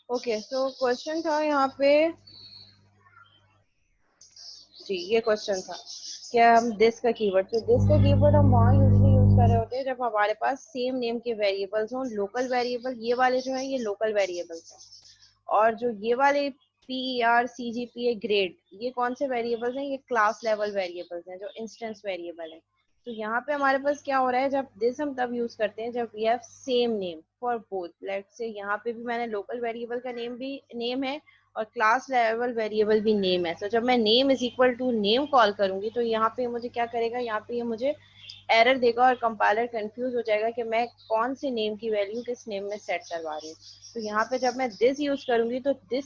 Okay, so question था यहाँ पे जी, ये क्वेश्चन था क्या हम दिस का कीवर्ड, तो दिस का कीवर्ड हम वहाँ यूजली यूज कर रहे होते हैं जब हमारे पास सेम नेम के वेरिएबल्स हों। लोकल वेरिएबल ये वाले जो है ये लोकल वेरिएबल्स हैं, और जो ये वाले PER CGPA ग्रेड ये कौन से वेरिएबल्स हैं, ये क्लास लेवल वेरिएबल्स हैं जो इंस्टेंस वेरिएबल है। तो यहाँ पे हमारे पास क्या हो रहा है, जब दिस हम तब यूज करते हैं जब we have same name for both. Let's say यहाँ पे भी मैंने लोकल वेरिएबल का नेम भी नेम है और क्लास लेवल वेरिएबल भी नेम है। तो जब मैं name is equal to name call करूंगी तो यहाँ पे मुझे क्या करेगा, यहाँ पे ये मुझे एरर देगा और कंपाइलर कंफ्यूज हो जाएगा कि मैं कौन सी नेम की वैल्यू किस नेम में सेट करवा रही हूँ। तो यहाँ पे जब मैं दिस यूज करूंगी तो दिस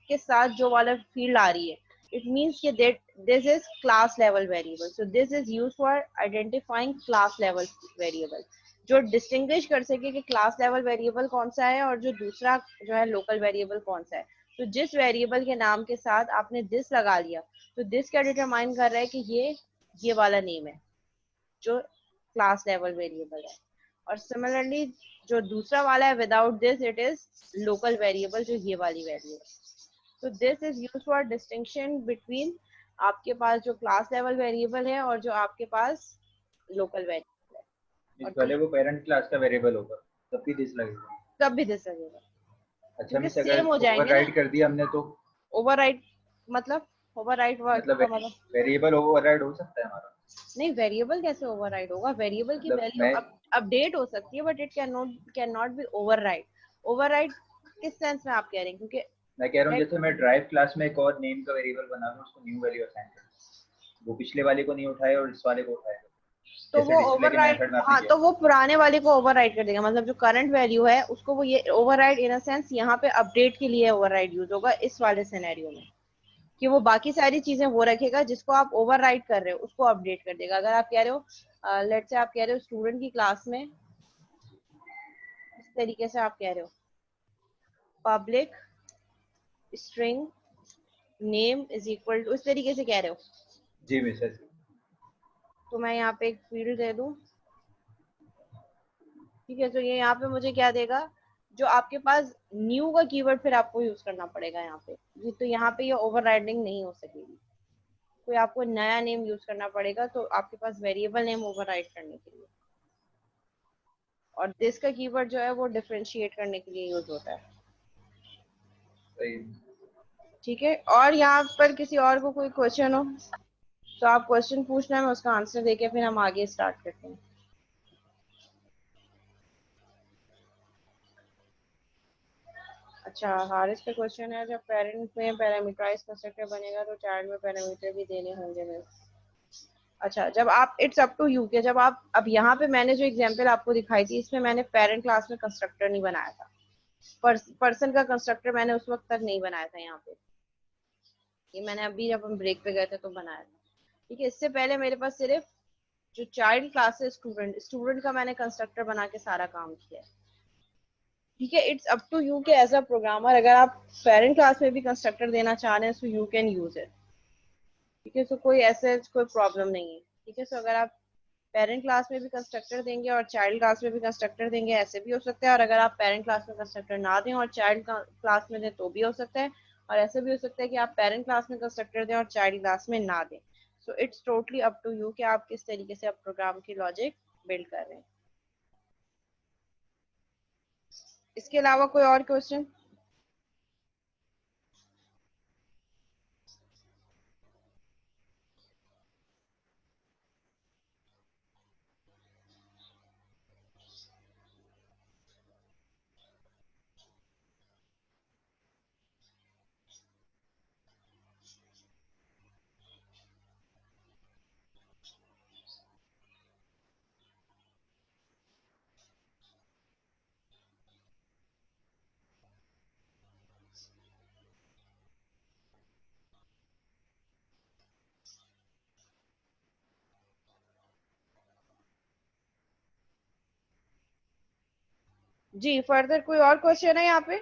के साथ जो वाला फील्ड आ रही है इट मीन्स कि that this is class level variable. So this is use for identifying class level variable, जो डिस्टिंग्विश कर सके कि क्लास लेवल वेरिएबल कौन सा है और जो दूसरा जो है लोकल वेरिएबल कौन सा है। तो जिस वेरिएबल के नाम के साथ आपने दिस लगा लिया तो दिस क्या डिटरमाइन कर रहा है कि ये वाला नेम है जो क्लास लेवल वेरिएबल है। और सिमिलरली जो दूसरा वाला है without this it is local variable, जो ये वाली वैल्यू है। तो this is use for distinction between आपके पास जो क्लास लेवल वेरिएबल है और जो आपके पास लोकल वेरिएबल है। इस और वाले वो पेरेंट क्लास का वेरिएबल होगा तब भी दिस लगेगा। तब भी दिस लगेगा अच्छा क्योंकि मिस, अगर सेम हो जाएंगे ना। ओवरराइड कर दिया हमने तो? ओवरराइट मतलब ओवरराइट वर्ड मतलब का मतलब वेरिएबल ओवरराइड हो सकता है हमारा? नहीं, वेरिएबल कैसे ओवरराइड होगा, वेरिएबल की मतलब वैल्यू मैं अपडेट हो सकती है but it can not be override. Override किस सेंस में आप कह रहे हैं, क्योंकि मैं कह रहा हूँ let- जैसे मैं ड्राइव क्लास में एक और नेम का वेरिएबल बना दूँ, उसको न्यू वैल्यू असाइन कर दूँ, वो पिछले वाले को नहीं उठाए और इस वाले को उठाएगा, तो जैसे वो डिस्प्ले के ओवरराइड, मेथड में आपने हाँ किया तो था। वो पुराने वाले को ओवरराइड कर देगा, मतलब जो करंट वैल्यू है उसको वो ये ओवरराइड इन अ सेंस यहाँ पे अपडेट के लिए ओवरराइड यूज होगा इस वाले सिनेरियो में, कि वो बाकी सारी चीजें वो रखेगा जिसको आप ओवरराइड कर रहे हो उसको अपडेट कर देगा। अगर आप कह रहे हो लेट्स से आप कह रहे हो स्टूडेंट की क्लास में इस तरीके से आप कह रहे हो public string name is equal to, इस तरीके से कह रहे हो, जी मिस ऐसे। तो मैं यहाँ पे एक फील्ड दे दूं। ठीक है, तो ये यहाँ पे मुझे क्या देगा, जो आपके पास न्यू का कीवर्ड फिर आपको यूज करना पड़ेगा यहाँ पे। ये तो यहाँ पे ये ओवरराइडिंग नहीं हो सकेगी, कोई आपको नया नेम यूज करना पड़ेगा तो आपके पास वेरिएबल नेम ओवरराइड करने के लिए। और दिस का कीवर्ड जो है वो डिफरेंशिएट करने के लिए यूज होता है। सही। ठीक है, और यहाँ पर किसी और को कोई क्वेश्चन हो तो आप क्वेश्चन पूछना है, मैं उसका आंसर देके फिर हम आगे स्टार्ट करते हैं। अच्छा, हारिस का क्वेश्चन है जब पेरेंट में पैरामीटराइज कंस्ट्रक्टर बनेगा तो चाइल्ड में पैरामीटर भी देने होंगे मिस। अच्छा, जब आप इट्स अप टू यू के जब आप अब यहाँ पे मैंने जो एग्जांपल आपको दिखाई थी इसमें मैंने पेरेंट क्लास में कंस्ट्रक्टर नहीं बनाया था। पर्सन का कंस्ट्रक्टर मैंने उस वक्त तक नहीं बनाया था यहाँ पे, ये मैंने अभी जब हम ब्रेक पे गए थे तो बनाया था। ठीक है, इससे पहले मेरे पास सिर्फ जो चाइल्ड क्लास है स्टूडेंट स्टूडेंट का मैंने कंस्ट्रक्टर बना के सारा काम किया है। ठीक है, इट्स अप टू यू के एज अ प्रोग्रामर अगर आप पेरेंट क्लास में भी कंस्ट्रक्टर देना चाह रहे हैं so you can use it. ठीक है, सो कोई ऐसे कोई प्रॉब्लम नहीं है। ठीक है, सो अगर आप पेरेंट क्लास में भी कंस्ट्रक्टर देंगे और चाइल्ड क्लास में भी कंस्ट्रक्टर देंगे ऐसे भी हो सकता है, और अगर आप पेरेंट क्लास में कंस्ट्रक्टर ना दें और चाइल्ड क्लास में दें तो भी हो सकता है, और ऐसे भी हो सकता है कि आप पेरेंट क्लास में कंस्ट्रक्टर दें और चाइल्ड क्लास में ना दें। So it's totally up to you कि आप किस तरीके से आप प्रोग्राम की लॉजिक बिल्ड कर रहे हैं। इसके अलावा कोई और क्वेश्चन? जी, फर्दर कोई और क्वेश्चन है यहाँ पे?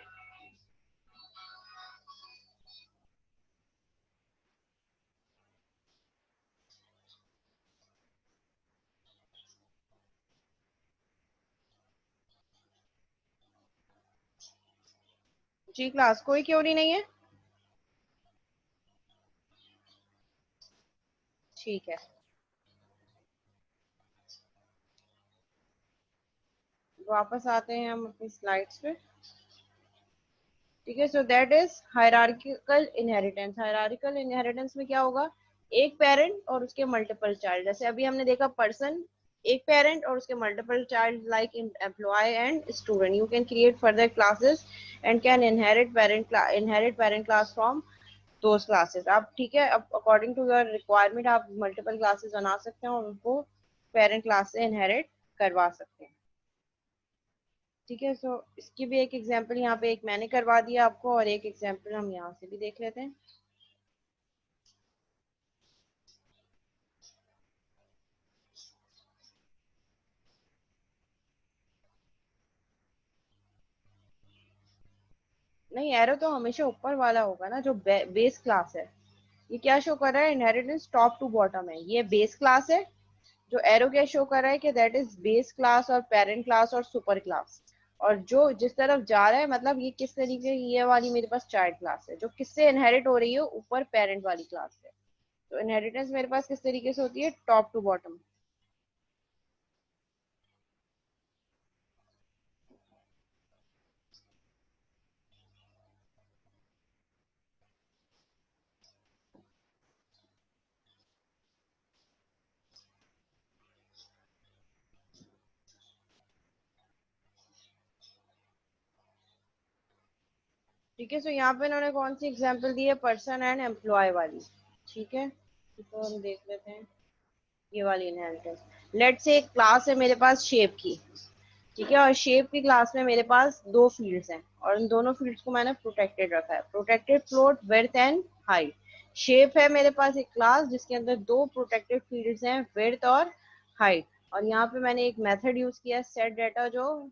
जी क्लास, कोई क्वेरी नहीं है? ठीक है, वापस आते हैं हम अपनी स्लाइड्स पे। ठीक है, so that is hierarchical inheritance. Hierarchical inheritance में क्या होगा, एक पेरेंट और उसके मल्टीपल चाइल्ड। जैसे अभी हमने देखा पर्सन, एक पेरेंट और उसके multiple child, like in employ and student. You can create further classes and can inherit parent class from those classes. आप ठीक है, अब अकॉर्डिंग टू योर रिक्वायरमेंट आप मल्टीपल क्लासेस बना सकते हैं और उनको पेरेंट क्लास से इनहेरिट करवा सकते हैं। ठीक है, सो इसकी भी एक एग्जांपल यहाँ पे एक मैंने करवा दिया आपको, और एक एग्जांपल हम यहाँ से भी देख लेते हैं। नहीं, एरो तो हमेशा ऊपर वाला होगा ना, जो बेस क्लास है। ये क्या शो कर रहा है, इनहेरिटेंस टॉप टू बॉटम है, ये बेस क्लास है। जो एरो क्या शो कर रहा है कि दैट इज बेस क्लास और पेरेंट क्लास और सुपर क्लास। और जो जिस तरफ जा रहा है, मतलब ये किस तरीके की, ये वाली मेरे पास चाइल्ड क्लास है जो किससे इनहेरिट हो रही है, ऊपर पेरेंट वाली क्लास से। तो इनहेरिटेंस मेरे पास किस तरीके से होती है, टॉप टू बॉटम। ठीक है, सो यहाँ पे इन्होंने कौन सी एग्जांपल दी है, पर्सन एंड एम्प्लॉय वाली। ठीक है, तो हम देख लेते हैं ये वाली इनहेरिटेंस। लेट्स से एक क्लास है मेरे पास शेप की। ठीक है, और शेप की क्लास में मेरे पास दो फील्ड्स हैं और इन दोनों फील्ड्स को मैंने प्रोटेक्टेड रखा है, protected float width and height. Shape है मेरे पास एक क्लास जिसके अंदर दो प्रोटेक्टेड फील्ड्स हैं, विड्थ और हाइट। और यहाँ पे मैंने एक मेथड यूज किया, सेट डाटा, जो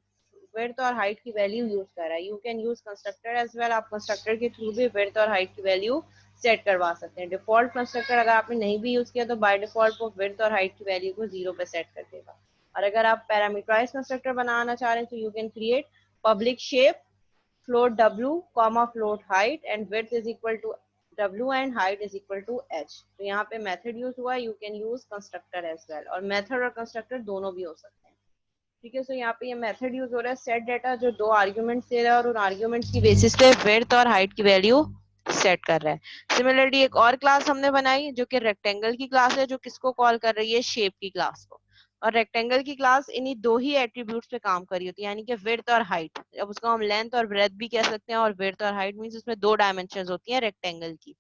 विड्थ और हाइट की वैल्यू यूज कर रहा है। You can use constructor as well, आप कंस्ट्रक्टर के थ्रू भी विड्थ और हाइट की वैल्यू सेट करवा सकते हैं। डिफॉल्ट कंस्ट्रक्टर अगर आपने नहीं भी यूज किया तो बाय डिफॉल्ट वो विड्थ और हाइट की वैल्यू को 0 पे सेट कर देगा। और अगर आप पैरामीटराइज कंस्ट्रक्टर बनाना चाह रहे हैं तो you can create public shape float w comma float height and width is equal to w and height is equal to h। तो यहाँ पे मेथड यूज हुआ है, you can use constructor as well, और मेथड और constructor दोनों भी हो सकते हैं। ठीक है, सो यहाँ पे ये मेथड यूज हो रहा है, सेट डाटा, जो दो आर्ग्यूमेंट्स दे रहा है और उन आर्ग्यूमेंट्स की बेसिस पे विड्थ और हाइट की वैल्यू सेट कर रहा है। सिमिलरली एक और क्लास हमने बनाई जो कि रेक्टेंगल की क्लास है, जो किसको कॉल कर रही है, शेप की क्लास को। और रेक्टेंगल की क्लास इन्हीं दो ही एट्रीब्यूट्स पे काम कर रही होती है, यानी कि विड्थ और हाइट। अब उसको हम लेंथ और ब्रेथ भी कह सकते हैं, और विड्थ और हाइट मींस उसमें दो डायमेंशंस होती हैं रेक्टेंगल की।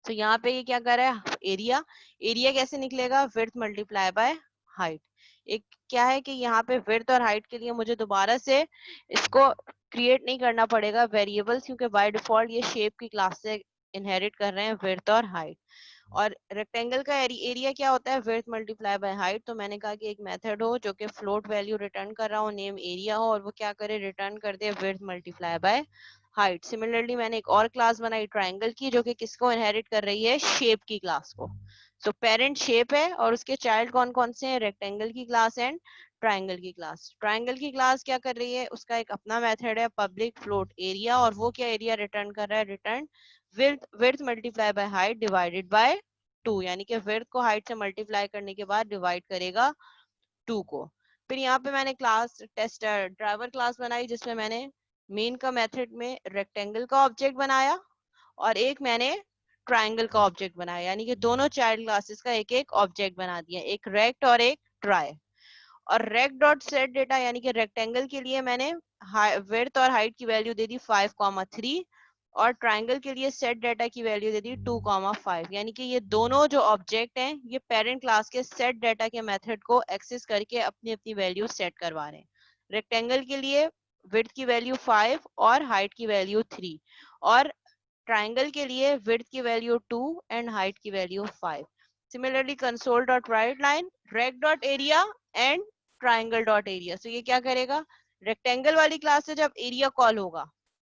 तो यहाँ पे ये क्या कर रहा है, एरिया। एरिया कैसे निकलेगा, विड्थ मल्टीप्लाई बाय हाइट। एक क्या है कि यहाँ पे विड्थ और हाइट के लिए मुझे दोबारा से इसको क्रिएट नहीं करना पड़ेगा वेरिएबल्स, क्योंकि बाय डिफॉल्ट ये शेप की क्लास से इनहेरिट कर रहे हैं विड्थ और हाइट। और रेक्टेंगल का एरिया क्या होता है, विड्थ मल्टीप्लाई बाय हाइट। तो मैंने कहा कि एक मेथड हो जो कि फ्लोट वैल्यू रिटर्न कर रहा हो, नेम एरिया हो, और वो क्या करे, रिटर्न कर दे width multiply by height. Similarly मैंने एक और क्लास बनाई ट्राइंगल की, जो कि किसको इनहेरिट कर रही है, शेप की क्लास को। तो पेरेंट शेप है और उसके चाइल्ड कौन कौन से हैं, रेक्टेंगल की क्लास एंड ट्राइंगल की क्लास। ट्राइंगल की क्लास क्या कर रही है, उसका एक अपना मेथड है पब्लिक फ्लोट एरिया, और वो क्या एरिया रिटर्न कर रहा है, return width multiply by height divided by 2, यानी कि विड्थ को हाइट से मल्टीप्लाई करने के बाद डिवाइड करेगा 2 को। फिर यहाँ पे मैंने क्लास टेस्टर ड्राइवर क्लास बनाई, जिसमें मैंने मेन का मेथड में रेक्टेंगल का ऑब्जेक्ट बनाया और एक मैंने ट्राइंगल का ऑब्जेक्ट बनाया, यानी कि दोनों चाइल्ड क्लासेस का एक एक ऑब्जेक्ट बना दिया, एक रेक्ट और एक ट्राई। और रेक्ट डॉट सेट डेटा, यानी कि रेक्टेंगल के लिए मैंने विड्थ और हाइट की वैल्यू दे दी 5,3, और ट्राइंगल के लिए सेट डाटा की वैल्यू दे दी 2,5। यानी कि ये दोनों जो ऑब्जेक्ट हैं ये पेरेंट क्लास के सेट डाटा के मेथड को एक्सेस करके अपनी अपनी वैल्यू सेट करवा रहे हैं। रेक्टेंगल के लिए विड्थ की वैल्यू 5 और हाइट की वैल्यू 3, और ट्राइंगल के लिए विड्थ की वैल्यू 2 एंड हाइट की value 5। Similarly console dot write line rect dot area and triangle dot area. तो ये क्या करेगा, रेक्टेंगल वाली क्लास से जब एरिया कॉल होगा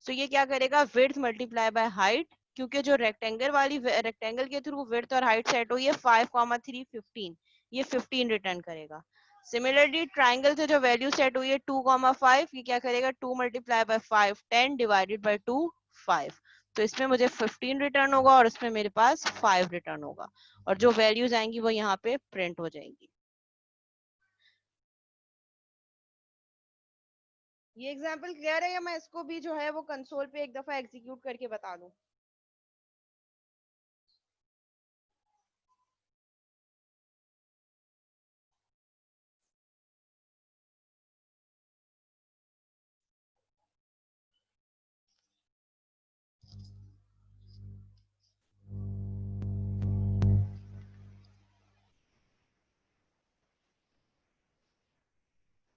तो ये क्या करेगा, विड्थ मल्टीप्लाई बाय हाइट, क्योंकि जो रेक्टेंगल के थ्रू विड्थ और हाइट सेट हुई है 5,3 15, ये 15 रिटर्न करेगा। सिमिलरली ट्राइंगल से जो वैल्यू सेट हुई है 2,5, ये क्या करेगा 2 मल्टीप्लाई बाय 5 10 डिवाइडेड बाय 2 5। तो इसमें मुझे 15 रिटर्न होगा और इसमें मेरे पास 5 रिटर्न होगा और जो वैल्यूज आएंगी वो यहाँ पे प्रिंट हो जाएंगी। ये एग्जांपल क्लियर है या मैं इसको भी जो है वो कंसोल पे एक दफा एग्जीक्यूट करके बता दूं?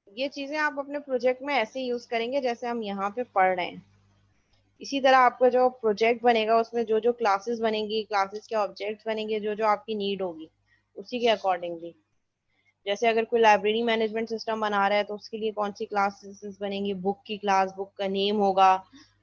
ये चीजें आप अपने प्रोजेक्ट में ऐसे यूज करेंगे जैसे हम यहाँ पे पढ़ रहे हैं। इसी तरह आपका जो प्रोजेक्ट बनेगा उसमें जो जो क्लासेस बनेंगी, क्लासेस के ऑब्जेक्ट्स बनेंगे, जो जो आपकी नीड होगी उसी के अकॉर्डिंगली। जैसे अगर कोई लाइब्रेरी मैनेजमेंट सिस्टम बना रहा है तो उसके लिए कौन सी क्लासेस बनेंगी, बुक की क्लास, बुक का नेम होगा,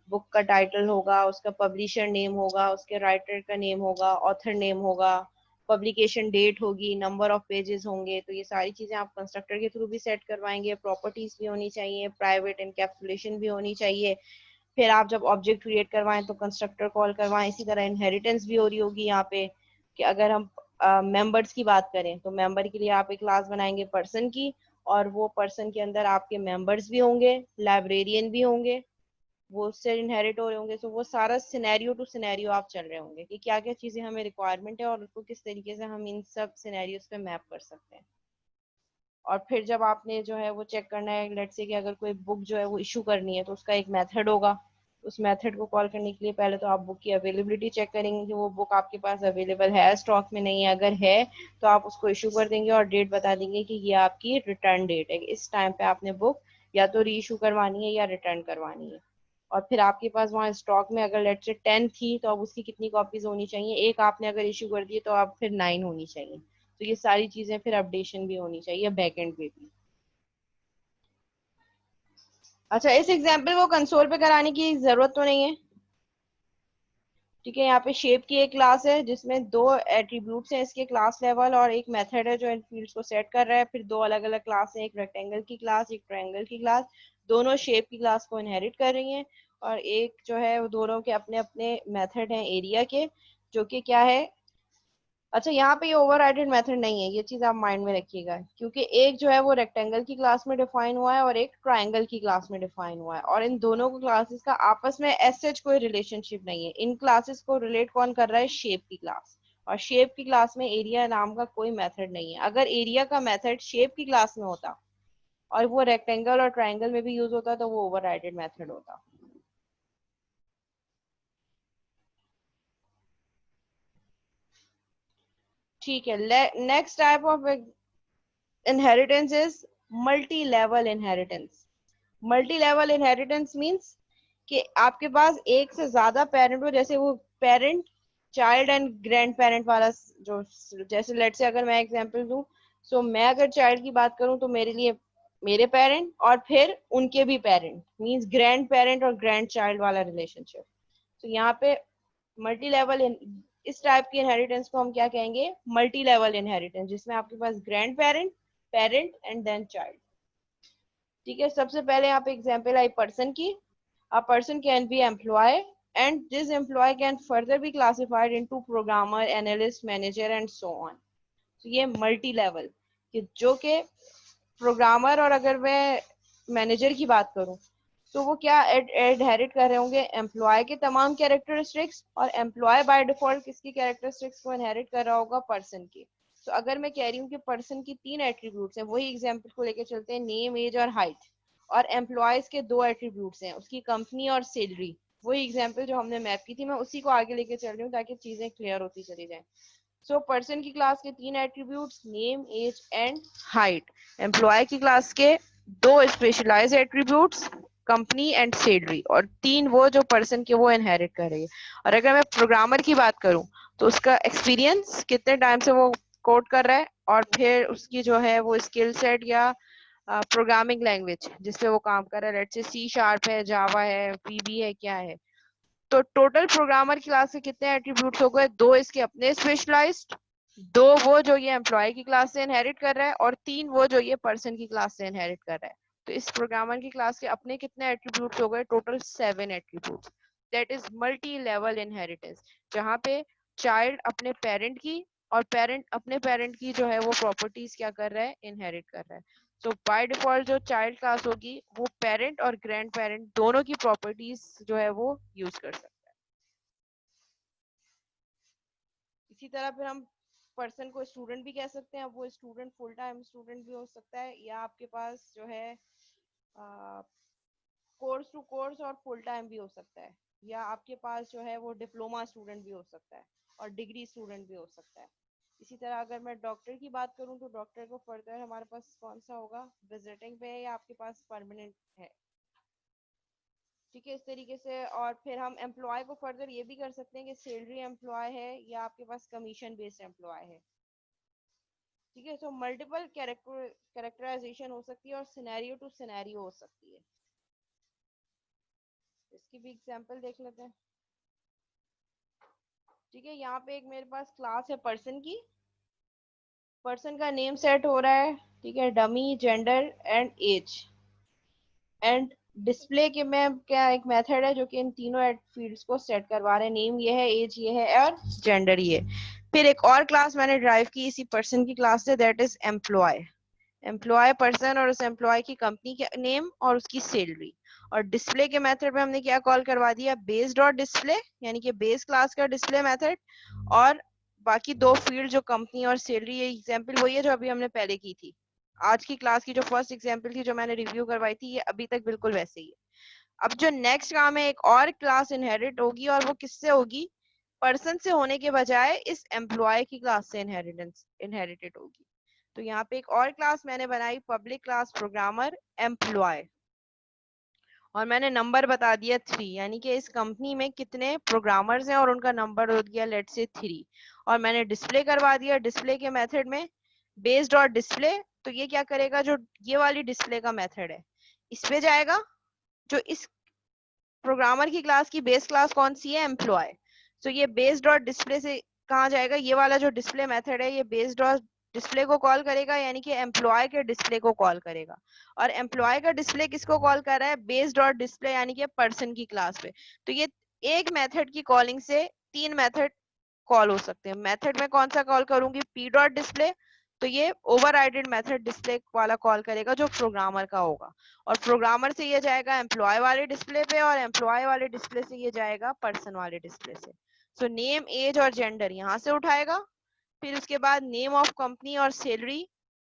बुक का टाइटल होगा, उसका पब्लिशर नेम होगा, उसके राइटर का नेम होगा, ऑथर नेम होगा, पब्लिकेशन डेट होगी, नंबर ऑफ पेजेस होंगे। तो ये सारी चीजें आप कंस्ट्रक्टर के थ्रू भी सेट करवाएंगे। प्रॉपर्टीज भी होनी चाहिए, प्राइवेट एनकैप्सुलेशन भी होनी चाहिए। फिर आप जब ऑब्जेक्ट क्रिएट करवाएं तो कंस्ट्रक्टर कॉल करवाएं। इसी तरह इनहेरिटेंस भी हो रही होगी यहाँ पे कि अगर हम मेंबर्स की बात करें तो मेंबर के लिए आप एक क्लास बनाएंगे पर्सन की, और वो पर्सन के अंदर आपके मेंबर्स भी होंगे, लाइब्रेरियन भी होंगे, वो उससे इनहेरिट हो रहे होंगे। तो वो सारा सिनेरियो टू सिनेरियो आप चल रहे होंगे कि क्या क्या चीजें हमें रिक्वायरमेंट है और उसको किस तरीके से हम इन सब सिनेरियोस पे मैप कर सकते हैं। और फिर जब आपने जो है वो चेक करना है, लेट्स से कि अगर कोई बुक जो है वो इशू करनी है तो उसका एक मेथड होगा। उस मेथड को कॉल करने के लिए पहले तो आप बुक की अवेलेबिलिटी चेक करेंगे कि वो बुक आपके पास अवेलेबल है, स्टॉक में नहीं है। अगर है तो आप उसको इशू कर देंगे और डेट बता देंगे कि ये आपकी रिटर्न डेट है, इस टाइम पे आपने बुक या तो री इशू करवानी है या रिटर्न करवानी है। और फिर आपके पास वहाँ स्टॉक में अगर लेट्स से 10 थी तो अब उसकी कितनी कॉपीज होनी चाहिए, एक आपने अगर इशू कर दी तो अब फिर 9 होनी चाहिए। तो ये सारी चीजें फिर अपडेशन भी होनी चाहिए बैकएंड पे भी। अच्छा, इस एग्जांपल को कंसोल पे कराने की जरूरत तो नहीं है, ठीक है। यहाँ पे शेप की एक क्लास है जिसमें दो एट्रीब्यूट्स हैं इसके क्लास लेवल, और एक मेथड है जो इन फील्ड्स को सेट कर रहा है। फिर दो अलग अलग क्लास हैं, एक रेक्टेंगल की क्लास, एक ट्रायंगल की क्लास। दोनों शेप की क्लास को इनहेरिट कर रही हैं। और एक जो है वो दोनों के अपने अपने मेथड हैं एरिया के, जो कि क्या है। अच्छा, यहाँ पे ये ओवरराइडेड मेथड नहीं है, ये चीज आप माइंड में रखिएगा, क्योंकि एक जो है वो रेक्टेंगल की क्लास में डिफाइन हुआ है और एक ट्रायंगल की क्लास में डिफाइन हुआ है, और इन दोनों को क्लासेस का आपस में एज कोई रिलेशनशिप नहीं है। इन क्लासेस को रिलेट कौन कर रहा है, शेप की क्लास। और शेप की क्लास में एरिया नाम का कोई मेथड नहीं है। अगर एरिया का मेथड शेप की क्लास में होता और वो रेक्टेंगल और ट्राइंगल में भी यूज होता तो वो ओवरराइडेड मेथड होता। ठीक है, next type of inheritance is multi-level inheritance. Multi-level inheritance means कि आपके पास एक से ज्यादा पेरेंट हो, जैसे वो parent child and grand parent वाला जो, जैसे लेट से अगर मैं एग्जांपल दूं, सो मैं अगर चाइल्ड की बात करूं तो मेरे लिए मेरे पेरेंट और फिर उनके भी पेरेंट मींस ग्रैंड पेरेंट और ग्रैंड चाइल्ड वाला रिलेशनशिप। तो यहाँ पे मल्टी लेवल, इस टाइप की इनहेरिटेंस को हम क्या कहेंगे, मल्टी लेवल इनहेरिटेंस, जिसमें आपके पास grandparent, parent and then child. ठीक है, सबसे पहले यहाँ पे एग्जांपल आई पर्सन की। A person can be employ and this employ can further be classified into programmer, analyst, manager and so on. तो ये मल्टी लेवल कि जो के प्रोग्रामर, और अगर मैं मैनेजर की बात करूं तो वो क्या इनहेरिट कर रहे होंगे, एम्प्लॉय के तमाम कैरेक्टरिस्टिक्स, और एम्प्लॉय बाय डिफॉल्ट किसकी कैरेक्टरिस्टिक्स को इनहेरिट कर रहा होगा, पर्सन की। तो अगर मैं कह रही हूँ कि पर्सन की 3 एट्रीब्यूट्स हैं, वही एग्जांपल को लेकर चलते हैं, नेम, एज और हाइट। और एम्प्लॉयज के 2 एट्रीब्यूट्स हैं, उसकी कंपनी और सैलरी। वही एग्जांपल जो हमने मैप की थी, मैं उसी को आगे लेके चल रही हूँ ताकि चीजें क्लियर होती चली जाए। सो पर्सन की क्लास के 3 attributes, name, age and height. Employ की क्लास के 2 specialize attributes, company and salary, और 3 वो जो पर्सन के वो इनहेरिट कर रही है। और अगर मैं प्रोग्रामर की बात करूं तो उसका एक्सपीरियंस, कितने टाइम से वो कोड कर रहा है, और फिर उसकी जो है वो स्किल सेट या प्रोग्रामिंग लैंग्वेज जिस पे वो काम कर रहा है, लेट्स से सी शार्प है, जावा है, वीबी है, क्या है। तो टोटल प्रोग्रामर क्लास के कितने एट्रीब्यूट्स हो गए, 2 इसके अपने स्पेशलाइज्ड, दो वो जो ये एम्प्लॉय की क्लास से इनहेरिट कर रहा है, और तीन वो जो ये पर्सन की क्लास से इनहेरिट कर रहा है। तो इस प्रोग्रामर की क्लास के अपने कितने एट्रीब्यूट्स हो गए? Total 7 attributes. That is multi level inheritance, जहाँ पे चाइल्ड अपने पेरेंट की और पेरेंट अपने पेरेंट की जो है वो प्रॉपर्टीज क्या कर रहा है? इनहेरिट कर रहा है। तो बाय डिफॉल्ट जो चाइल्ड क्लास होगी वो पेरेंट और ग्रैंड पेरेंट दोनों की प्रॉपर्टीज जो है वो यूज कर सकते हैं। इसी तरह फिर हम पर्सन को स्टूडेंट भी कह सकते हैं। अब वो स्टूडेंट फुल टाइम स्टूडेंट भी हो सकता है, या आपके पास जो है कोर्स टू कोर्स और फुल टाइम भी हो सकता है, या आपके पास जो है वो डिप्लोमा स्टूडेंट भी हो सकता है और डिग्री स्टूडेंट भी हो सकता है। इसी तरह अगर मैं डॉक्टर की बात करूं तो डॉक्टर को फर्दर हमारे पास कौन सा होगा? विजिटिंग पे है या आपके पास परमानेंट है? ठीक है, इस तरीके से। और फिर हम एम्प्लॉय को फर्दर ये भी कर सकते हैं कि सैलरी एम्प्लॉय है या आपके पास कमीशन बेस्ड एम्प्लॉय है। ठीक है, तो मल्टीपल कैरेक्टराइजेशन हो सकती है और सिनेरियो टू सिनेरियो हो सकती है। इसकी भी एग्जांपल देख लेते हैं। ठीक है, यहाँ पे एक मेरे पास क्लास है पर्सन की। पर्सन का नेम सेट हो रहा है, ठीक है, dummy, gender and age. And display के में क्या एक मेथड है जो कि इन तीनों फील्ड्स को सेट करवा रहे हैं। नेम ये है, एज ये है और जेंडर ये। फिर एक और क्लास मैंने ड्राइव की इसी पर्सन की क्लास से, that is employ. Employ person और उस एम्प्लॉय की कंपनी के नेम और उसकी सैलरी। और डिस्प्ले के मेथड में हमने क्या कॉल करवा दिया? बेस डॉट डिस्प्ले, यानी कि बेस क्लास का डिस्प्ले मेथड। और बाकी दो फील्ड जो कंपनी और सैलरी, ये एग्जांपल वही है जो अभी हमने पहले की थी। आज की क्लास की जो फर्स्ट एग्जांपल थी जो मैंने रिव्यू करवाई थी, ये अभी तक बिल्कुल वैसे ही है। अब जो नेक्स्ट काम है, एक और क्लास इनहेरिट होगी, और वो किससे होगी? पर्सन से होने के बजाय इस एम्प्लॉय की क्लास से इनहेरिटेड होगी। तो यहाँ पे एक और क्लास मैंने बनाई, पब्लिक क्लास प्रोग्रामर एम्प्लॉय, और मैंने नंबर बता दिया 3, यानी कि इस कंपनी में कितने प्रोग्रामर्स हैं और उनका नंबर हो गया लेट्स से 3। और मैंने डिस्प्ले करवा दिया डिस्प्ले के मेथड में बेस डॉट डिस्प्ले। तो ये क्या करेगा? जो ये वाली डिस्प्ले का मेथड है इस पे जाएगा। जो इस प्रोग्रामर की क्लास की बेस क्लास कौन सी है? एम्प्लॉय। तो ये बेस डॉट डिस्प्ले से कहाँ जाएगा? ये वाला जो डिस्प्ले मेथड है ये बेस डॉट डिस्प्ले को कॉल करेगा, यानी कि एम्प्लॉय के डिस्प्ले को कॉल करेगा। और एम्प्लॉय का डिस्प्ले किसको कॉल कर रहा है? बेस डॉट डिस्प्ले, यानी कि पर्सन की क्लास पे। तो ये एक मेथड की कॉलिंग से 3 मेथड कॉल हो सकते हैं। मेथड में कौन सा कॉल करूंगी? P dot display. तो ये ओवरराइडेड मेथड डिस्प्ले वाला कॉल करेगा जो प्रोग्रामर का होगा। और प्रोग्रामर से ये जाएगा एम्प्लॉय वाले डिस्प्ले पे, और एम्प्लॉय वाले डिस्प्ले से ये जाएगा पर्सन वाले डिस्प्ले से। सो नेम, एज और जेंडर यहाँ से उठाएगा। फिर उसके बाद नेम ऑफ कंपनी और सैलरी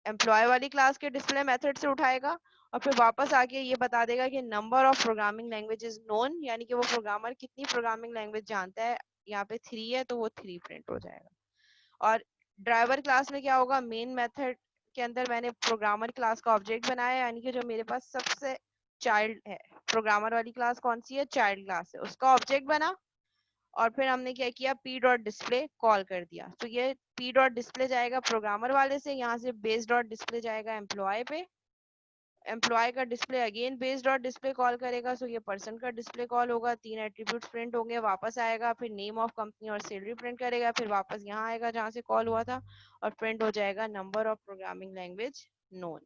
एम्प्लॉय वाली क्लास के डिस्प्ले मेथड से उठाएगा। और फिर वापस आके ये बता देगा कि number of programming language is known, यानी कि वो प्रोग्रामर कितनी प्रोग्रामिंग लैंग्वेज जानता है। यहाँ पे 3 है तो वो 3 प्रिंट हो जाएगा। और ड्राइवर क्लास में क्या होगा? मेन मेथड के अंदर मैंने प्रोग्रामर क्लास का ऑब्जेक्ट बनाया, यानी कि जो मेरे पास सबसे चाइल्ड है, प्रोग्रामर वाली क्लास कौन सी है? चाइल्ड क्लास है, उसका ऑब्जेक्ट बना। और फिर हमने क्या किया? पी डॉट डिस्प्ले कॉल कर दिया। तो ये पी डॉट डिस्प्ले जाएगा प्रोग्रामर वाले से, यहाँ से बेस डॉट डिस्प्ले जाएगा एम्प्लॉय पे। एम्प्लॉय का display again base dot display call करेगा, सो ये पर्सन का डिस्प्ले कॉल होगा। 3 एट्रीब्यूट्स प्रिंट होंगे, वापस आएगा, फिर नेम ऑफ कंपनी और सैलरी प्रिंट करेगा, फिर वापस यहाँ आएगा जहाँ से कॉल हुआ था, और प्रिंट हो जाएगा number of programming language known.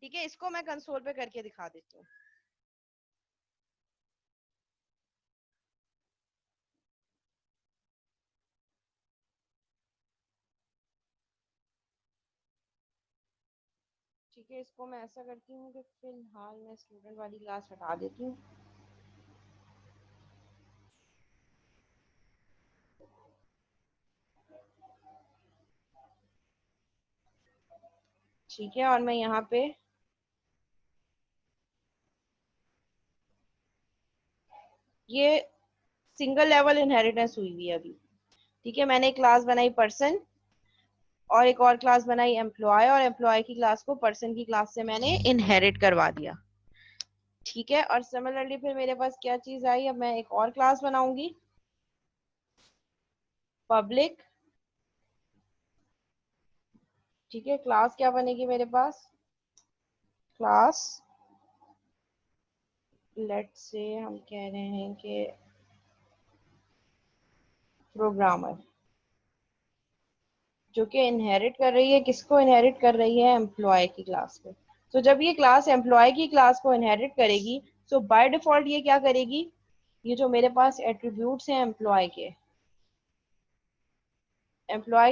ठीक है, इसको मैं कंसोल पे करके दिखा देती हूँ। ठीक है, इसको मैं ऐसा करती हूँ कि फिलहाल मैं स्टूडेंट वाली क्लास हटा देती हूँ। ठीक है, और मैं यहाँ पे ये सिंगल लेवल इनहेरिटेंस हुई हुई है अभी। ठीक है, मैंने एक क्लास बनाई पर्सन और एक और क्लास बनाई एम्प्लॉय, और एम्प्लॉय की क्लास को पर्सन की क्लास से मैंने इनहेरिट करवा दिया। ठीक है, और सिमिलरली फिर मेरे पास क्या चीज आई? अब मैं एक और क्लास बनाऊंगी, पब्लिक। ठीक है, क्लास क्या बनेगी मेरे पास? क्लास, लेट्स से हम कह रहे हैं कि प्रोग्रामर, जो कि इनहेरिट कर रही है, किसको इनहेरिट कर रही है, एम्प्लॉय की क्लास को। तो जब ये क्लास एम्प्लॉय की क्लास को इनहेरिट करेगी, तो बाय डिफॉल्ट ये क्या करेगी, ये जो मेरे पास एट्रीब्यूट्स हैं एम्प्लॉय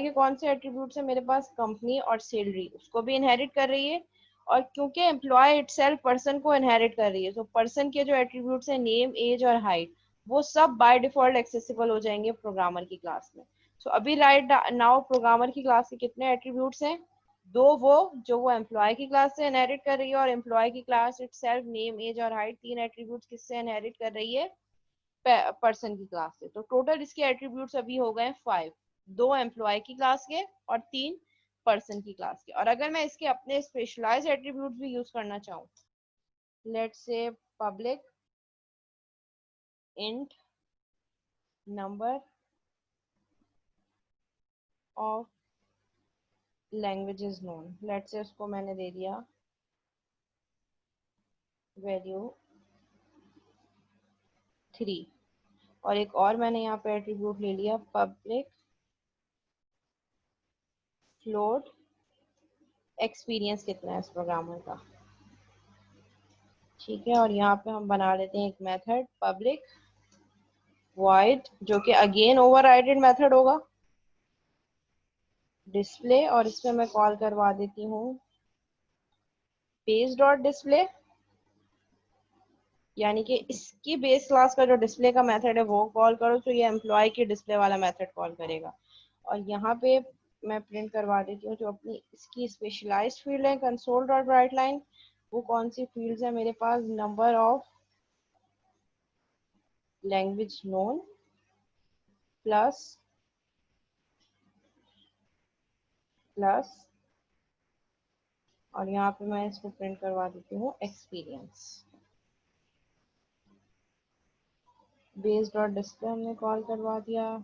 के कौन से एट्रीब्यूट्स हैं मेरे पास, कंपनी और सैलरी, उसको भी इनहेरिट कर रही है। और क्योंकि एम्प्लॉय इटसेल्फ पर्सन को इनहेरिट कर रही है, तो पर्सन के जो एट्रीब्यूट्स हैं नेम, एज और हाइट, वो सब बाय डिफॉल्ट एक्सेसिबल हो जाएंगे प्रोग्रामर की क्लास में। सो अभी राइट नाउ प्रोग्रामर की क्लास के कितने एट्रीब्यूट्स हैं, दो, वो जो वो एम्प्लॉय की क्लास से इनहेरिट कर रही है, और एम्प्लॉय की क्लास इटसेल्फ नेम, एज और हाइट, तीन एट्रीब्यूट्स किससे इनहेरिट कर रही है, पर्सन की क्लास से। तो टोटल इसके एट्रीब्यूट्स अभी हो गए 5, दो एम्प्लॉय की क्लास के और 3 पर्सन की क्लास के। और अगर मैं इसके अपने स्पेशलाइज्ड एट्रीब्यूट्स भी यूज करना चाहूँ, let's say public int number of languages known, let's say उसको मैंने दे दिया वैल्यू 3, और एक और मैंने यहाँ पे एट्रीब्यूट ले लिया पब्लिक फ्लोट एक्सपीरियंस कितना है इस प्रोग्रामर का, ठीक है। और यहाँ पे हम बना लेते हैं एक मेथड पब्लिक void, जो कि अगेन ओवरराइडेड मेथड होगा, डिस्प्ले, और इसमें मैं कॉल करवा देती हूँ बेस डॉट डिस्प्ले, यानी कि इसकी बेस क्लास का जो डिस्प्ले का मेथड है वो कॉल करो, तो ये एम्प्लॉय की डिस्प्ले वाला मेथड कॉल करेगा। और यहाँ पे मैं प्रिंट करवा देती हूँ जो अपनी इसकी स्पेशलाइज्ड फील्ड है कंसोल डॉट राइट लाइन, वो कौन सी फील्ड्स है मेरे पास, number of language known plus plus, और यहाँ पे मैं इसको प्रिंट करवा देती हूँ एक्सपीरियंस। बेस डॉट डिस्प्ले हमने कॉल करवा दिया,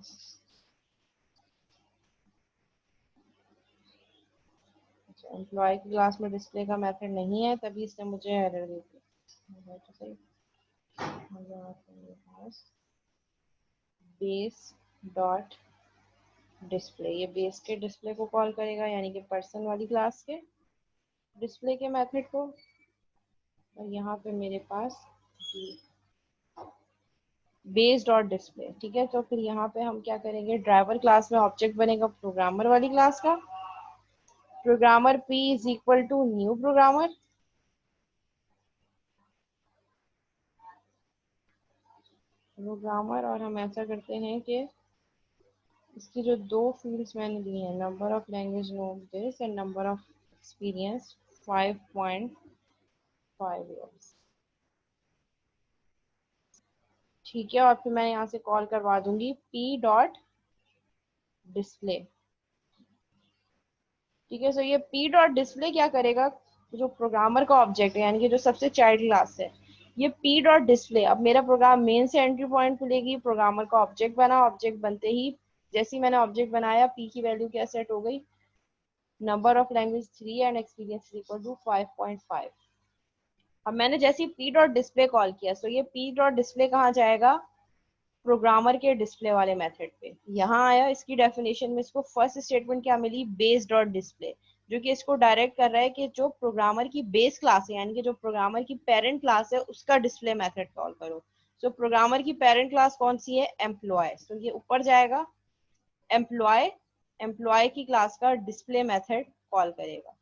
एम्प्लॉय की क्लास में डिस्प्ले का मेथड नहीं है, तभी इसने मुझे एरर दी थी। बेस डॉट डिस्प्ले, ये बेस के डिस्प्ले को कॉल करेगा, यानी कि पर्सन वाली क्लास के डिस्प्ले के मेथड को। और यहाँ पे मेरे पास बेस डॉट डिस्प्ले, ठीक है। तो फिर यहाँ पे हम क्या करेंगे, ड्राइवर क्लास में ऑब्जेक्ट बनेगा प्रोग्रामर वाली क्लास का, programmer p is equal to new programmer, और हम ऐसा करते हैं कि इसकी जो दो फील्ड्स मैंने दी हैं, number of language known this and number of experience 5.5 years, ठीक है। और फिर मैं यहाँ से कॉल करवा दूंगी p डॉट डिस्प्ले, ठीक है। सो ये p डॉट डिस्प्ले क्या करेगा, जो प्रोग्रामर का ऑब्जेक्ट है, यानी कि जो सबसे चाइल्ड क्लास है, ये p डॉट डिस्प्ले, अब मेरा प्रोग्राम मेन से एंट्री पॉइंट खुलेगी, प्रोग्रामर का ऑब्जेक्ट बना, ऑब्जेक्ट बनते ही जैसे ही मैंने ऑब्जेक्ट बनाया p की वैल्यू क्या सेट हो गई, number of language 3 and experience equal to 5.5। अब मैंने जैसे ही p डॉट डिस्प्ले कॉल किया, सो ये p डॉट डिस्प्ले कहाँ जाएगा, प्रोग्रामर के डिस्प्ले वाले मेथड पे यहाँ आया। इसकी डेफिनेशन में इसको फर्स्ट स्टेटमेंट क्या मिली, बेस डॉट डिस्प्ले, जो कि इसको डायरेक्ट कर रहा है कि जो प्रोग्रामर की बेस क्लास है, यानी कि जो प्रोग्रामर की पेरेंट क्लास है, उसका डिस्प्ले मेथड कॉल करो। सो प्रोग्रामर की पेरेंट क्लास कौन सी है, एम्प्लॉय, तो ये ऊपर जाएगा, एम्प्लॉय एम्प्लॉय की क्लास का डिस्प्ले मेथड कॉल करेगा।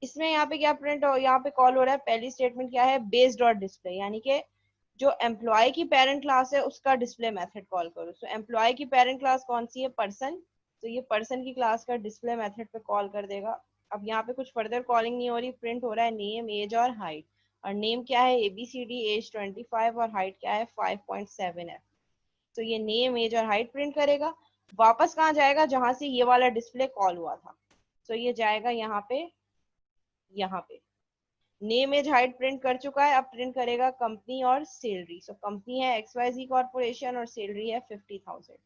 इसमें यहाँ पे क्या प्रिंट हो, यहाँ पे कॉल हो रहा है, पहली स्टेटमेंट क्या है, बेस डॉट डिस्प्ले, यानी कि जो एम्प्लॉय की पेरेंट क्लास है उसका डिस्प्ले मेथड कॉल करो। सो एम्प्लॉय की पेरेंट क्लास कौन सी है, पर्सन, तो ये पर्सन की क्लास का डिस्प्ले मेथड पे कॉल कर देगा। अब यहाँ पे कुछ फर्दर कॉलिंग नहीं हो रही, प्रिंट हो रहा है नेम, एज और हाइट, और नेम क्या है ABCD, एज 25, और हाइट क्या है 5.7 है। तो ये नेम, एज और हाइट प्रिंट करेगा। वापस कहाँ जाएगा, जहां से ये वाला डिस्प्ले कॉल हुआ था, तो ये जाएगा यहाँ पे नेम, एज, हाइट प्रिंट कर चुका है। अब प्रिंट करेगा कंपनी और सैलरी। सो कंपनी है XYZ कॉर्पोरेशन और सैलरी है 50,000।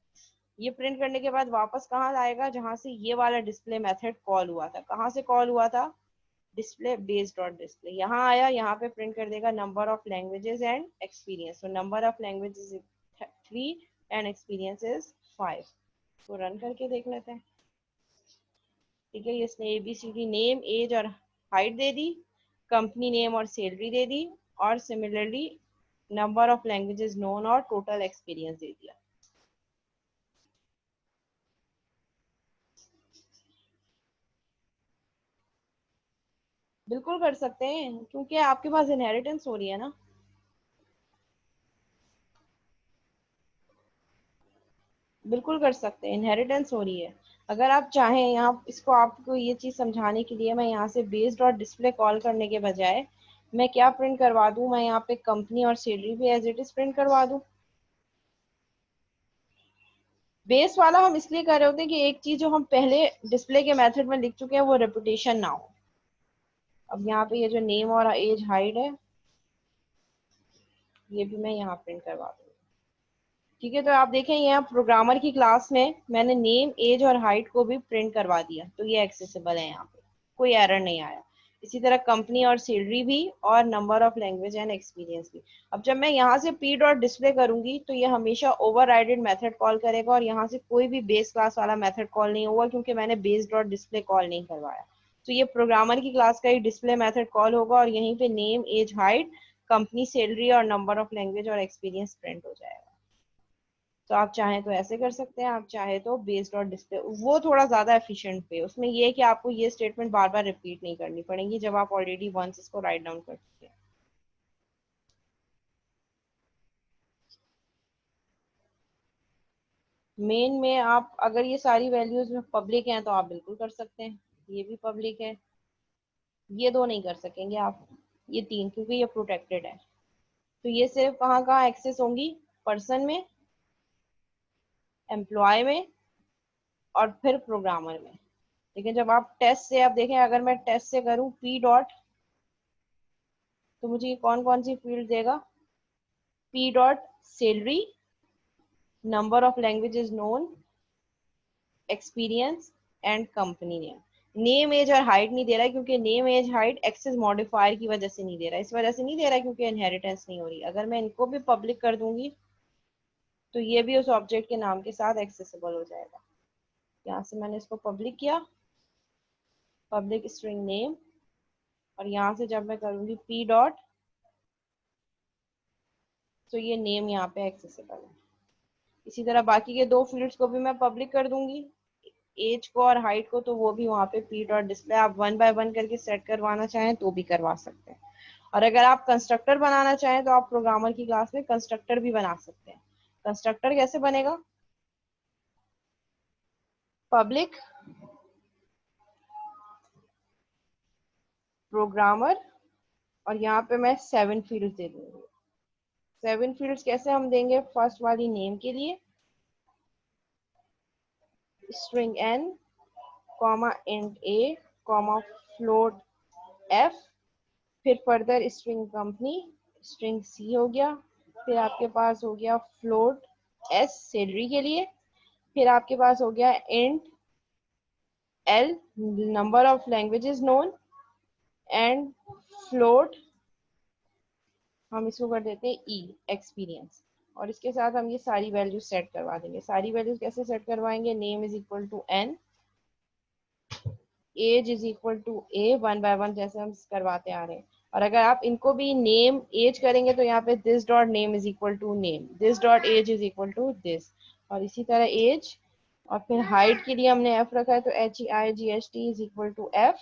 ये प्रिंट करने के बाद वापस कहाँ आएगा, जहां से ये वाला डिस्प्ले मेथड कॉल हुआ था, कहाँ से कॉल हुआ था, डिस्प्ले बेस डॉट डिस्प्ले, यहाँ आया, यहाँ पे प्रिंट कर देगा number of languages and experience. So number of languages 3 and experience is 5। तो रन करके देख लेते हैं। ठीक है, इसने ABCD नेम, एज और हाइट दे दी, कंपनी नेम और सैलरी दे दी, और similarly number of languages known और टोटल एक्सपीरियंस दे दिया। बिल्कुल कर सकते हैं, क्योंकि आपके पास इनहेरिटेंस हो रही है ना। बिल्कुल कर सकते हैं, इनहेरिटेंस हो रही है। अगर आप चाहें, यहाँ इसको आपको ये चीज समझाने के लिए मैं यहाँ से बेस्ड और डिस्प्ले कॉल करने के बजाय मैं क्या प्रिंट करवा दूं, मैं यहाँ पे कंपनी और सैलरी भी एज इट इज प्रिंट करवा दूं। बेस वाला हम इसलिए कर रहे होते हैं कि एक चीज जो हम पहले डिस्प्ले के मेथड में लिख चुके हैं वो रेपुटेशन ना हो। अब यहाँ पे ये जो नेम और एज हाइट है, ये भी मैं यहाँ प्रिंट करवा दूँ। ठीक है, तो आप देखें यहाँ प्रोग्रामर की क्लास में मैंने नेम, एज और हाइट को भी प्रिंट करवा दिया, तो ये एक्सेसिबल है, यहाँ पे कोई एरर नहीं आया। इसी तरह कंपनी और सैलरी भी, और number of language and experience भी। अब जब मैं यहाँ से पी डॉट डिस्प्ले करूंगी तो ये हमेशा ओवरराइडेड मेथड कॉल करेगा, और यहाँ से कोई भी बेस क्लास वाला मेथड कॉल नहीं होगा, क्योंकि मैंने बेस डॉट डिस्प्ले कॉल नहीं करवाया। तो ये प्रोग्रामर की क्लास का ही डिस्प्ले मेथड कॉल होगा, और यहीं पे name, age, height, company, salary और नंबर ऑफ लैंग्वेज और एक्सपीरियंस प्रिंट हो जाएगा। तो आप चाहें तो ऐसे कर सकते हैं, आप चाहे तो बेस्ड और डिस्प्ले, वो थोड़ा ज्यादा एफिशिएंट पे। उसमें ये है कि आपको ये स्टेटमेंट बार बार रिपीट नहीं करनी पड़ेगी जब आप ऑलरेडी वंस इसको राइट डाउन कर चुके हैं। मेन में आप अगर ये सारी वैल्यूज में पब्लिक हैं तो आप बिल्कुल कर सकते हैं, ये भी पब्लिक है। ये दो नहीं कर सकेंगे आप, ये तीन, क्योंकि ये प्रोटेक्टेड है। तो ये सिर्फ कहाँ कहाँ एक्सेस होंगी, पर्सन में, एम्प्लॉय में, और फिर प्रोग्रामर में। लेकिन जब आप टेस्ट से, आप देखें अगर मैं टेस्ट से करूं पी डॉट, तो मुझे ये कौन कौन सी फील्ड देगा, P dot salary, number of languages known, experience and company name. Name, age और हाइट नहीं दे रहा है, क्योंकि name, age, height access modifier की वजह से नहीं दे रहा है। इस वजह से नहीं दे रहा है क्योंकि इनहेरिटेंस नहीं हो रही। अगर मैं इनको भी पब्लिक कर दूंगी तो ये भी उस ऑब्जेक्ट के नाम के साथ एक्सेसिबल हो जाएगा। यहाँ से मैंने इसको पब्लिक किया, पब्लिक स्ट्रिंग नेम, और यहाँ से जब मैं करूंगी पी डॉट, तो ये नेम यहाँ पे एक्सेसिबल है। इसी तरह बाकी के दो फील्ड्स को भी मैं पब्लिक कर दूंगी, एज को और हाइट को, तो वो भी वहाँ पे पी डॉट डिस्प्ले। आप वन बाय वन करके सेट करवाना चाहें तो भी करवा सकते हैं। और अगर आप कंस्ट्रक्टर बनाना चाहें तो आप प्रोग्रामर की क्लास में कंस्ट्रक्टर भी बना सकते हैं। कंस्ट्रक्टर कैसे बनेगा, पब्लिक प्रोग्रामर, और यहाँ पे मैं 7 फील्ड्स दे दूंगी। 7 फील्ड्स कैसे हम देंगे, फर्स्ट वाली नेम के लिए string n, comma int a, comma float f, फिर फर्दर स्ट्रिंग कंपनी, स्ट्रिंग सी हो गया, फिर आपके पास हो गया फ्लोट एस सैलरी के लिए, फिर आपके पास हो गया int L, number of languages known, and float, हम इसको कर देते हैं ई, एक्सपीरियंस। और इसके साथ हम ये सारी वैल्यूज सेट करवा देंगे। सारी वैल्यूज कैसे सेट करवाएंगे, name is equal to N, age is equal to A, one by one जैसे हम करवाते आ रहे हैं। और अगर आप इनको भी नेम, एज करेंगे तो यहाँ पे this dot name is equal to name, this dot age is equal to this, और इसी तरह एज। और फिर हाइट के लिए हमने एफ रखा है, तो HEIGHT is equal to F.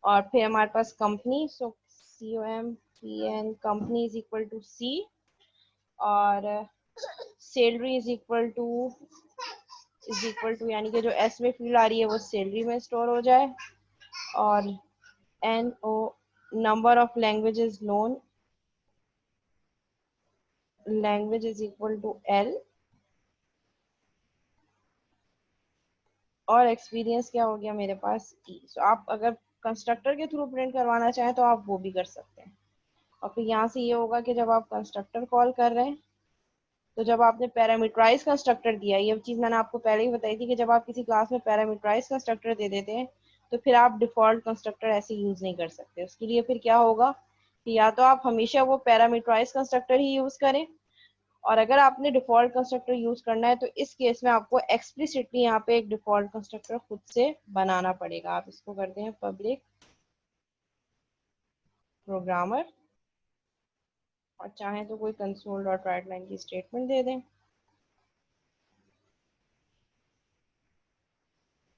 और फिर हमारे पास company, so COMPN, company is equal to C, और सैलरी इज इक्वल टू यानी कि जो एस में फील्ड आ रही है वो सैलरी में स्टोर हो जाए, और NO, number of languages known, language is equal to L, और एक्सपीरियंस क्या हो गया मेरे पास E। सो आप अगर कंस्ट्रक्टर के थ्रू प्रिंट करवाना चाहें तो आप वो भी कर सकते हैं। और फिर यहाँ से ये होगा कि जब आप कंस्ट्रक्टर कॉल कर रहे हैं, तो जब आपने पैरामीटराइज कंस्ट्रक्टर दिया, ये चीज मैंने आपको पहले ही बताई थी कि जब आप किसी क्लास में पैरामीटराइज कंस्ट्रक्टर दे देते हैं तो फिर आप डिफॉल्ट कंस्ट्रक्टर ऐसे यूज नहीं कर सकते। उसके लिए फिर क्या होगा कि या तो आप हमेशा वो पैरामीटराइज कंस्ट्रक्टर ही यूज करें, और अगर आपने डिफॉल्ट कंस्ट्रक्टर यूज करना है तो इस केस में आपको एक्सप्लिसिटली यहाँ पे एक डिफॉल्ट कंस्ट्रक्टर खुद से बनाना पड़ेगा। आप इसको करते हैं पब्लिक प्रोग्रामर और चाहें तो कोई कंसोल डॉट राइट लाइन की स्टेटमेंट दे दें।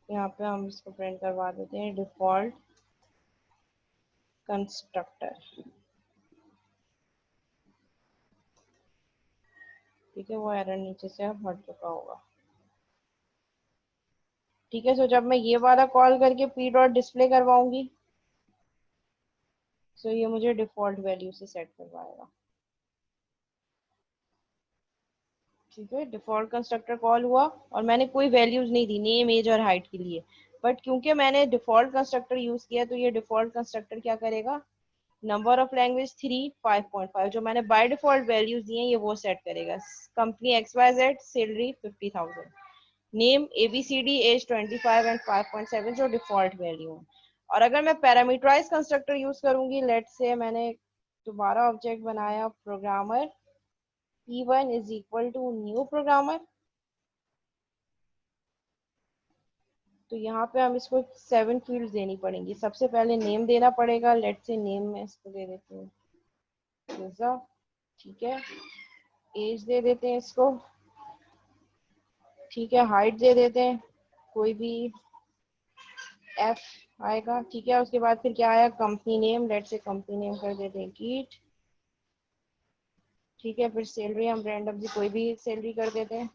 यहाँ पे हम इसको प्रिंट करवा देते हैं डिफॉल्ट कंस्ट्रक्टर। ठीक है, वो एरर नीचे से अब हट चुका होगा। ठीक है, तो जब मैं ये वाला कॉल करके पी डॉट डिस्प्ले करवाऊंगी तो ये मुझे डिफॉल्ट वैल्यू से सेट करवाएगा। ठीक है, डिफॉल्ट कंस्ट्रक्टर कॉल हुआ और मैंने कोई वैल्यूज नहीं दी नेम एज और हाइट के लिए, बट क्योंकि मैंने डिफॉल्ट कंस्ट्रक्टर यूज किया तो ये डिफॉल्ट कंस्ट्रक्टर क्या करेगा, नंबर ऑफ लैंग्वेज 3 5.5 जो मैंने बाय डिफॉल्ट वैल्यूज दी हैं ये वो सेट करेगा। Company XYZ, salary 50,000, name ABCD, age 25 and 5.7 जो डिफॉल्ट वैल्यू है। और अगर मैं पैरामीटराइज कंस्ट्रक्टर यूज करूंगी, लेट से मैंने दोबारा ऑब्जेक्ट बनाया programmer P1 is equal to new programmer, तो यहाँ पे हम इसको 7 फील्ड्स देनी पड़ेंगी। सबसे पहले नेम देना पड़ेगा, लेट से नेम में इसको दे देते हैं पिज्जा। ठीक है, एज दे देते हैं इसको। ठीक है, हाइट दे देते हैं कोई भी F आएगा। ठीक है, उसके बाद फिर क्या आया, कंपनी नेम, लेट से कंपनी नेम कर देते हैं कीट। ठीक है, फिर सैलरी हम रैंडमली कोई भी सैलरी कर देते हैं।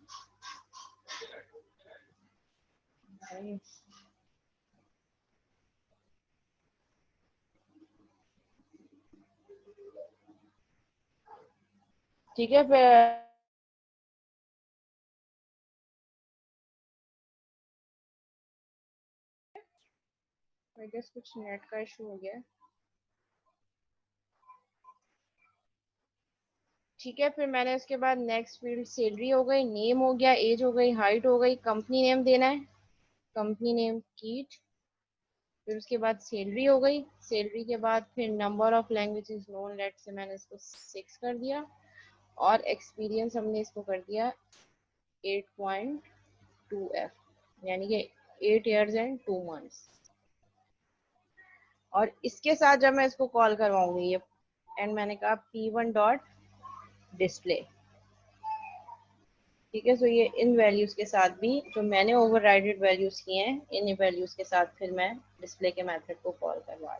ठीक है, फिर आई गेस कुछ नेट का इशू हो गया है। ठीक है, फिर मैंने उसके बाद नेक्स्ट फील्ड सैलरी हो गई, नेम हो गया, एज हो गई, हाइट हो गई, कंपनी नेम देना है, कंपनी नेम कीट। फिर उसके बाद सैलरी हो गई, सैलरी के बाद फिर number of languages known, let say मैंने इसको 6 कर दिया और एक्सपीरियंस हमने इसको कर दिया 8.2F, यानी कि 8 ईयर्स एंड 2 मंथ्स। और इसके साथ जब मैं इसको कॉल करवाऊंगी ये एंड मैंने कहा P1 डॉट डिस्प्ले। ठीक है, सो ये इन वैल्यूज के साथ भी जो मैंने ओवरराइडेड वैल्यूज किए हैं इन वैल्यूज के साथ फिर मैं डिस्प्ले के मेथड को कॉल करवा।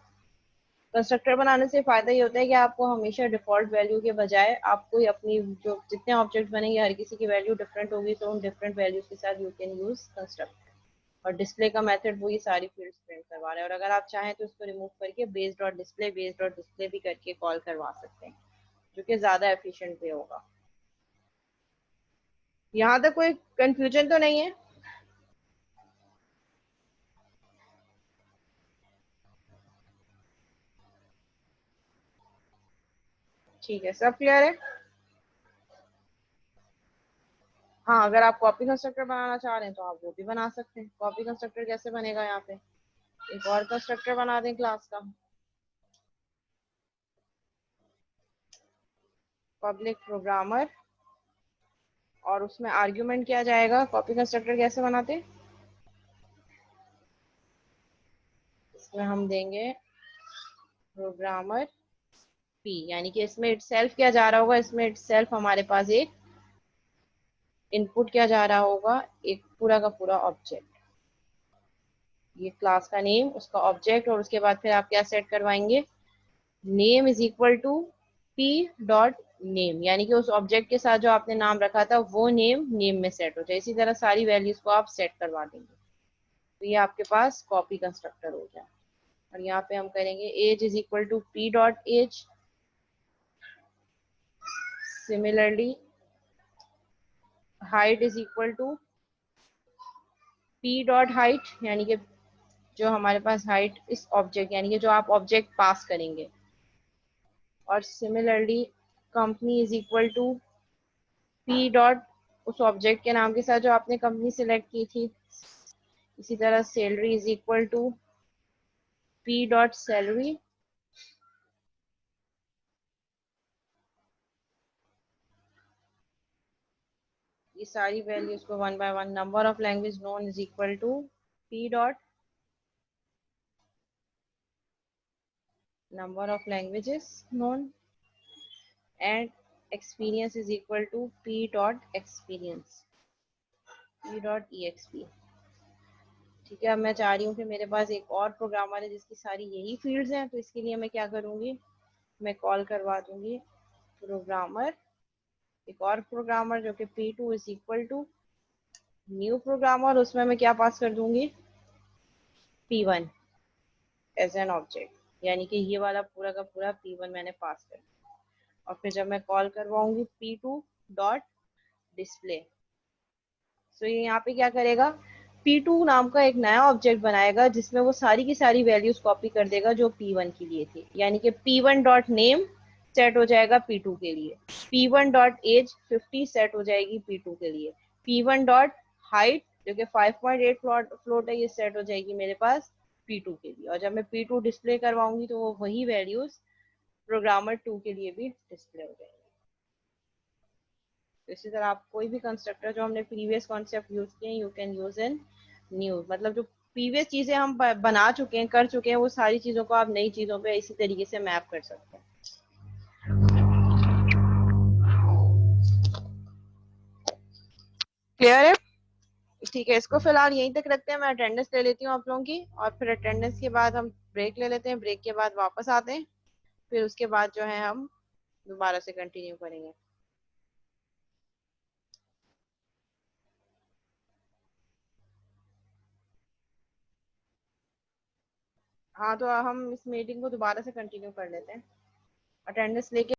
कंस्ट्रक्टर बनाने से फायदा ये होता है कि आपको हमेशा डिफॉल्ट वैल्यू के बजाय आपको अपनी जो जितने ऑब्जेक्ट बनेंगे हर किसी की वैल्यू डिफरेंट होगी, तो उन डिफरेंट वैल्यूज के साथ यू कैन यूज कंस्ट्रक्टर। और डिस्प्ले का मेथड वो ये सारी फील्ड्स प्रिंट करवा रहा है। और अगर आप चाहें तो इसको रिमूव करके बेस डॉट डिस्प्ले भी करके कॉल करवा सकते हैं, जो कि ज्यादा एफिशिएंट वे होगा। यहाँ तक कोई कंफ्यूजन तो नहीं है? ठीक है, सब क्लियर है? हाँ, अगर आप कॉपी कंस्ट्रक्टर बनाना चाह रहे हैं तो आप वो भी बना सकते हैं। कॉपी कंस्ट्रक्टर कैसे बनेगा, यहाँ पे एक और कंस्ट्रक्टर बना दें क्लास का, पब्लिक प्रोग्रामर, और उसमें आर्ग्यूमेंट किया जाएगा। कॉपी कंस्ट्रक्टर कैसे बनाते, इसमें हम देंगे प्रोग्रामर पी, यानी कि इसमें इटसेल्फ क्या जा रहा होगा, इसमें इटसेल्फ हमारे पास एक इनपुट क्या जा रहा होगा, एक पूरा का पूरा ऑब्जेक्ट। ये क्लास का नेम, उसका ऑब्जेक्ट, और उसके बाद फिर आप क्या सेट करवाएंगे, name is equal to P dot name, यानी कि उस ऑब्जेक्ट के साथ जो आपने नाम रखा था वो नेम नेम में सेट हो जाए। इसी तरह सारी वैल्यूज को आप सेट करवा देंगे, तो ये आपके पास कॉपी कंस्ट्रक्टर हो जाए। और यहाँ पे हम करेंगे age is equal to P dot age, similarly height is equal to P dot height, यानी कि जो हमारे पास हाइट इस ऑब्जेक्ट, यानी कि जो आप ऑब्जेक्ट पास करेंगे। और similarly company is equal to P dot उस ऑब्जेक्ट के नाम के साथ जो आपने कंपनी सिलेक्ट की थी। इसी तरह salary is equal to P dot salary, की सारी वैल्यूज को one by one, number of language known is equal to P dot number of languages known and experience is equal to p dot experience, p dot exp। ठीक है, अब मैं चाह रही हूँ कि मेरे पास एक और प्रोग्रामर है जिसकी सारी यही फील्ड्स हैं, तो इसके लिए मैं क्या करूँगी, मैं कॉल करवा दूंगी प्रोग्रामर, एक और प्रोग्रामर जो कि p2 is equal to new programmer, उसमें मैं क्या पास कर दूंगी, p1 एज एन ऑब्जेक्ट, यानी कि ये वाला पूरा का पूरा p1 मैंने पास कर दिया। और फिर जब मैं कॉल करवाऊंगी p2 डॉट डिस्प्ले, तो ये यहाँ पे क्या करेगा, p2 नाम का एक नया ऑब्जेक्ट बनाएगा जिसमें वो सारी की सारी वैल्यूज कॉपी कर देगा जो p1 के लिए थी, यानी कि p1 डॉट नेम सेट हो जाएगा p2 के लिए, p1 डॉट एज 50 सेट हो जाएगी p2 के लिए, p1 डॉट हाइट जो कि 5.8 फ्लोट है ये सेट हो जाएगी मेरे पास p2 के लिए। और जब मैं p2 डिस्प्ले करवाऊंगी तो वो वही वैल्यूज प्रोग्रामर 2 के लिए भी डिस्प्ले हो जाएगी। तो इसी तरह आप कोई भी कंस्ट्रक्टर जो हमने प्रीवियस कॉन्सेप्ट यूज किए हैं, you can use in new, मतलब जो प्रीवियस चीजें हम बना चुके हैं, कर चुके हैं, वो सारी चीजों को आप नई चीजों पे इसी तरीके से मैप कर सकते हैं। क्लियर है? ठीक है, इसको फिलहाल यहीं तक रखते हैं, मैं अटेंडेंस ले लेती हूँ आप लोगों की, और फिर अटेंडेंस के बाद हम ब्रेक ले लेते हैं, ब्रेक के बाद वापस आते हैं, फिर उसके बाद जो है हम दोबारा से कंटिन्यू करेंगे। हाँ, तो हम इस मीटिंग को दोबारा से कंटिन्यू कर लेते हैं, अटेंडेंस लेके